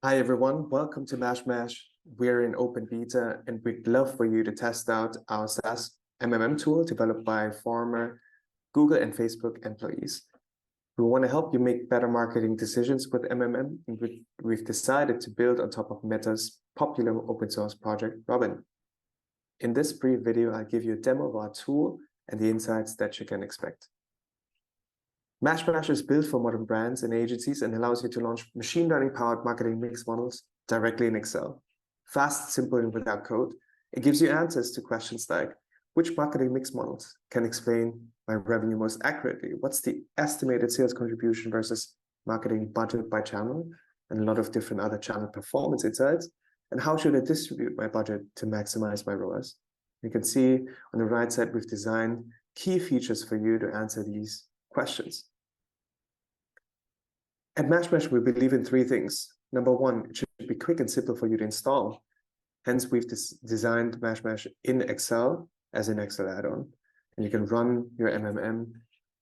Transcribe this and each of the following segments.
Hi everyone, welcome to mashmash. We're in open beta and we'd love for you to test out our SaaS MMM tool developed by former Google and Facebook employees. We want to help you make better marketing decisions with MMM, and we've decided to build on top of Meta's popular open source project, Robin. In this brief video, I'll give you a demo of our tool and the insights that you can expect. Mashmash is built for modern brands and agencies and allows you to launch machine learning-powered marketing mix models directly in Excel. Fast, simple, and without code. It gives you answers to questions like, which marketing mix models can explain my revenue most accurately? What's the estimated sales contribution versus marketing budget by channel? And a lot of different other channel performance insights. And how should I distribute my budget to maximize my ROAS? You can see on the right side, we've designed key features for you to answer these questions. At mashmash, we believe in three things. Number one, it should be quick and simple for you to install. Hence, we've designed mashmash in Excel as an Excel add-on. And you can run your MMM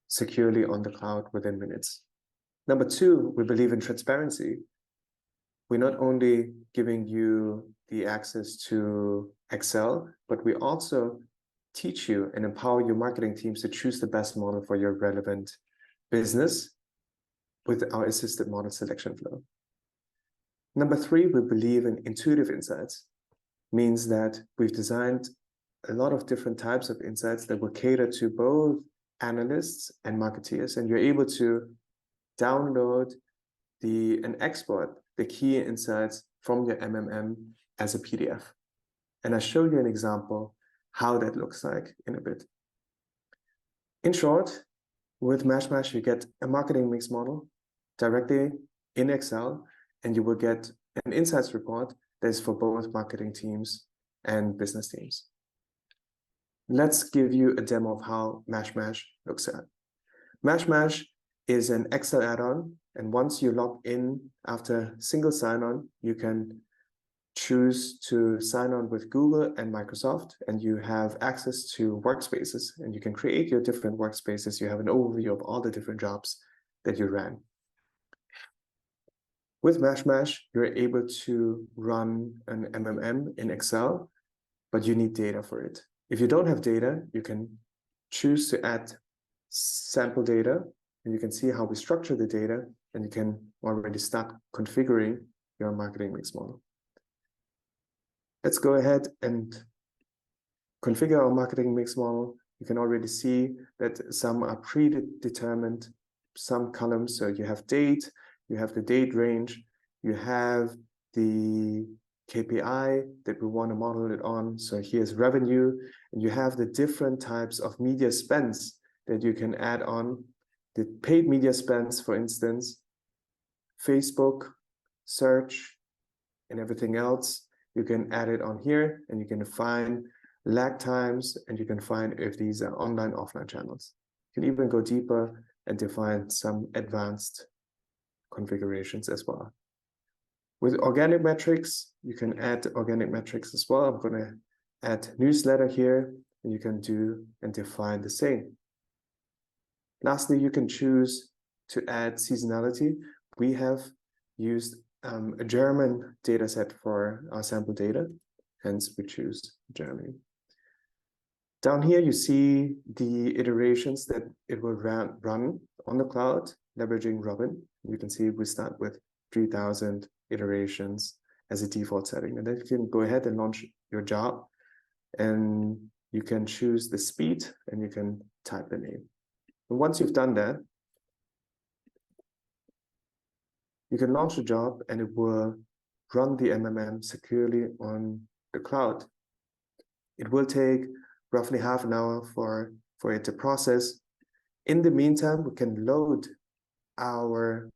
securely on the cloud within minutes. Number two, we believe in transparency. We're not only giving you the access to Excel, but we also teach you and empower your marketing teams to choose the best model for your relevant business with our assisted model selection flow. Number three, we believe in intuitive insights. Means that we've designed a lot of different types of insights that will cater to both analysts and marketeers, and you're able to download and export the key insights from your MMM as a PDF. And I'll show you an example how that looks like in a bit. In short, with mashmash, you get a marketing mix model directly in Excel, and you will get an insights report that is for both marketing teams and business teams. Let's give you a demo of how mashmash looks at. Mashmash is an Excel add-on, and once you log in after single sign-on, you can choose to sign on with Google and Microsoft, and you have access to workspaces, and you can create your different workspaces. You have an overview of all the different jobs that you ran. With mashmash, you're able to run an MMM in Excel, but you need data for it. If you don't have data, you can choose to add sample data, and you can see how we structure the data, and you can already start configuring your marketing mix model. Let's go ahead and configure our marketing mix model. You can already see that some are predetermined, some columns. So you have date, you have the date range, you have the KPI that we want to model it on. So here's revenue, and you have the different types of media spends that you can add on. The paid media spends, for instance, Facebook, search, and everything else. You can add it on here, and you can find lag times, and you can find if these are online, offline channels. You can even go deeper and define some advanced configurations as well. With organic metrics, you can add organic metrics as well. I'm going to add newsletter here, and you can do and define the same. Lastly, you can choose to add seasonality. We have used a German data set for our sample data, hence we choose Germany. Down here, you see the iterations that it will run on the cloud, leveraging Robin. You can see we start with 3,000 iterations as a default setting. And then you can go ahead and launch your job, and you can choose the speed, and you can type the name. And once you've done that, you can launch the job, and it will run the MMM securely on the cloud. It will take roughly half an hour for it to process. In the meantime, we can load our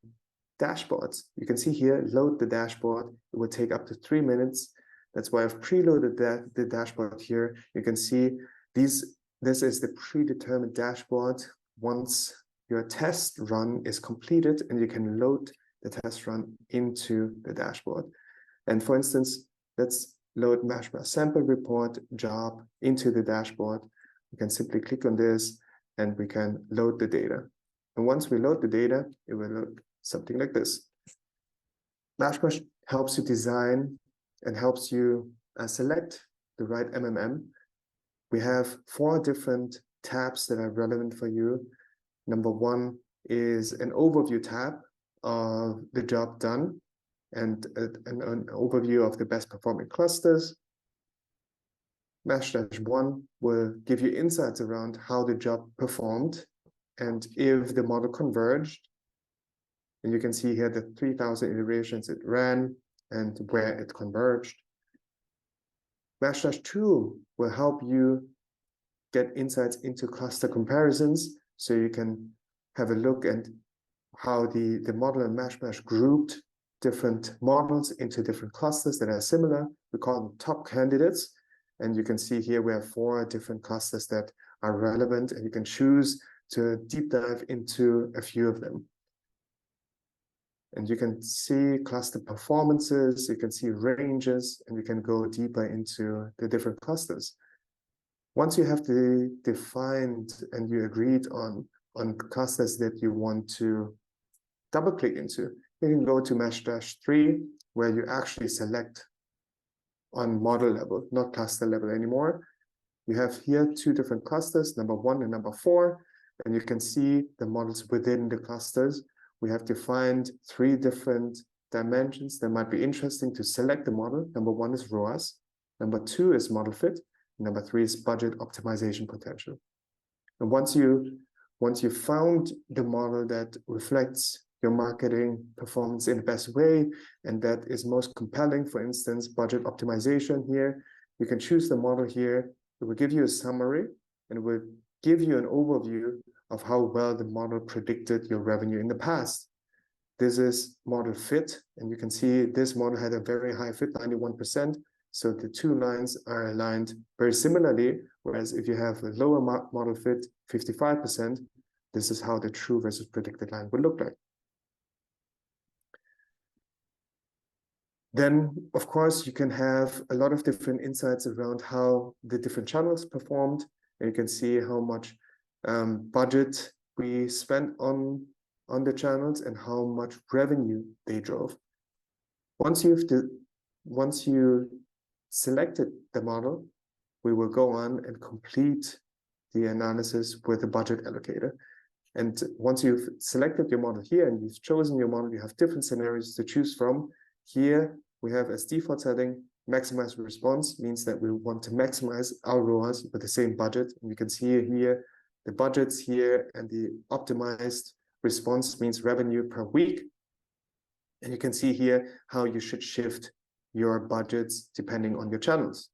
dashboards. You can see here, load the dashboard. It will take up to 3 minutes. That's why I've preloaded the dashboard here. You can see this is the predetermined dashboard. Once your test run is completed, and you can load the test run into the dashboard. And for instance, let's load mashmash sample report job into the dashboard. You can simply click on this, and we can load the data. And once we load the data, it will look something like this. Mashmash helps you design and helps you select the right MMM. We have 4 different tabs that are relevant for you. Number 1 is an overview tab of the job done and an overview of the best performing clusters. Mash-1 will give you insights around how the job performed and if the model converged. And you can see here the 3,000 iterations it ran and where it converged. Mash-2 will help you get insights into cluster comparisons, so you can have a look at how the model and mashmash grouped different models into different clusters that are similar. We call them top candidates. And you can see here we have 4 different clusters that are relevant, and you can choose to deep dive into a few of them. And you can see cluster performances, you can see ranges, and you can go deeper into the different clusters. Once you have defined and you agreed on clusters that you want to double click into, you can go to Mash-3, where you actually select on model level, not cluster level anymore. You have here 2 different clusters, number 1 and number 4, and you can see the models within the clusters. We have defined 3 different dimensions that might be interesting to select the model. Number 1 is ROAS, number 2 is model fit, number 3 is budget optimization potential. And once you found the model that reflects your marketing performance in the best way, and that is most compelling, for instance, budget optimization here, you can choose the model here. It will give you a summary, and it will give you an overview of how well the model predicted your revenue in the past. This is model fit, and you can see this model had a very high fit, 91%. So the 2 lines are aligned very similarly, whereas if you have a lower model fit, 55%, this is how the true versus predicted line would look like. Then, of course, you can have a lot of different insights around how the different channels performed, and you can see how much budget we spent on the channels and how much revenue they drove. Once you selected the model, we will go on and complete the analysis with the budget allocator. And once you've selected your model here and you've chosen your model, you have different scenarios to choose from. Here we have as default setting, maximize response, means that we want to maximize our ROAS with the same budget. And you can see here the budgets here, and the optimized response means revenue per week. And you can see here how you should shift your budgets depending on your channels.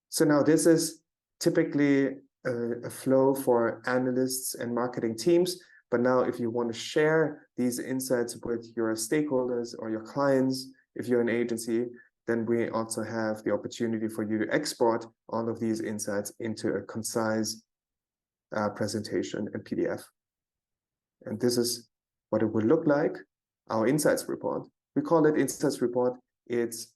So now this is typically a flow for analysts and marketing teams. But now if you want to share these insights with your stakeholders or your clients, if you're an agency, then we also have the opportunity for you to export all of these insights into a concise presentation in PDF. And this is what it would look like, our insights report. We call it insights report. It's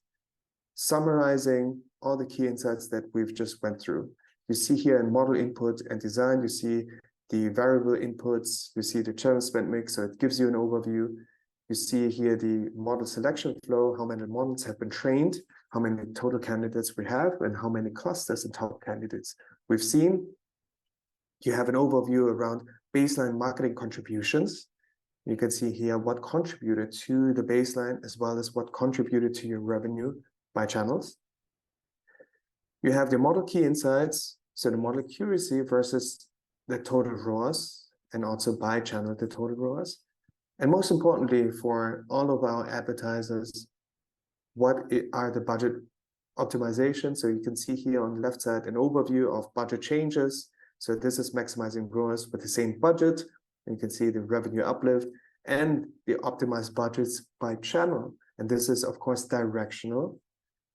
summarizing all the key insights that we've just went through. You see here in model input and design, you see the variable inputs, you see the channel spend mix, so it gives you an overview. You see here the model selection flow, how many models have been trained, how many total candidates we have, and how many clusters and top candidates we've seen. You have an overview around baseline marketing contributions. You can see here what contributed to the baseline as well as what contributed to your revenue by channels. You have the model key insights, so the model accuracy versus the total ROAS, and also by channel the total ROAS. And most importantly, for all of our advertisers, what are the budget optimizations? So you can see here on the left side an overview of budget changes. So this is maximizing ROAS with the same budget. And you can see the revenue uplift and the optimized budgets by channel. And this is, of course, directional,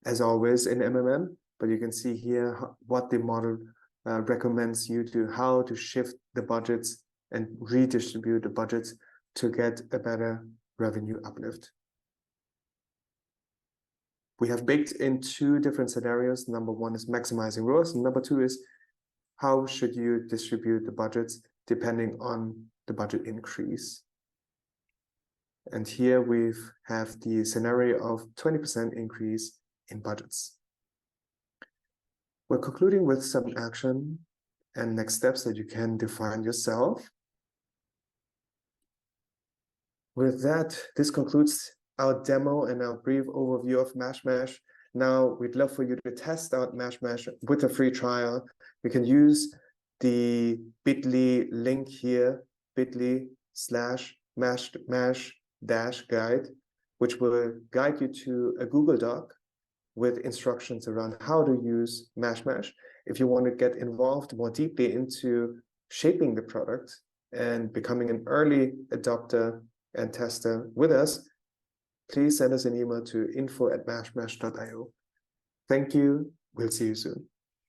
as always in MMM. But you can see here what the model recommends you to, how to shift the budgets and redistribute the budgets to get a better revenue uplift. We have baked in 2 different scenarios. Number 1 is maximizing ROAS, and number 2 is how should you distribute the budgets depending on the budget increase. And here we have the scenario of 20% increase in budgets. We're concluding with some action and next steps that you can define yourself. With that, this concludes our demo and our brief overview of mashmash. Now, we'd love for you to test out mashmash with a free trial. You can use the bit.ly link here, bit.ly/mashmash-guide, which will guide you to a Google Doc with instructions around how to use mashmash. If you want to get involved more deeply into shaping the product and becoming an early adopter and tester with us, please send us an email to info@mashmash.io. Thank you. We'll see you soon.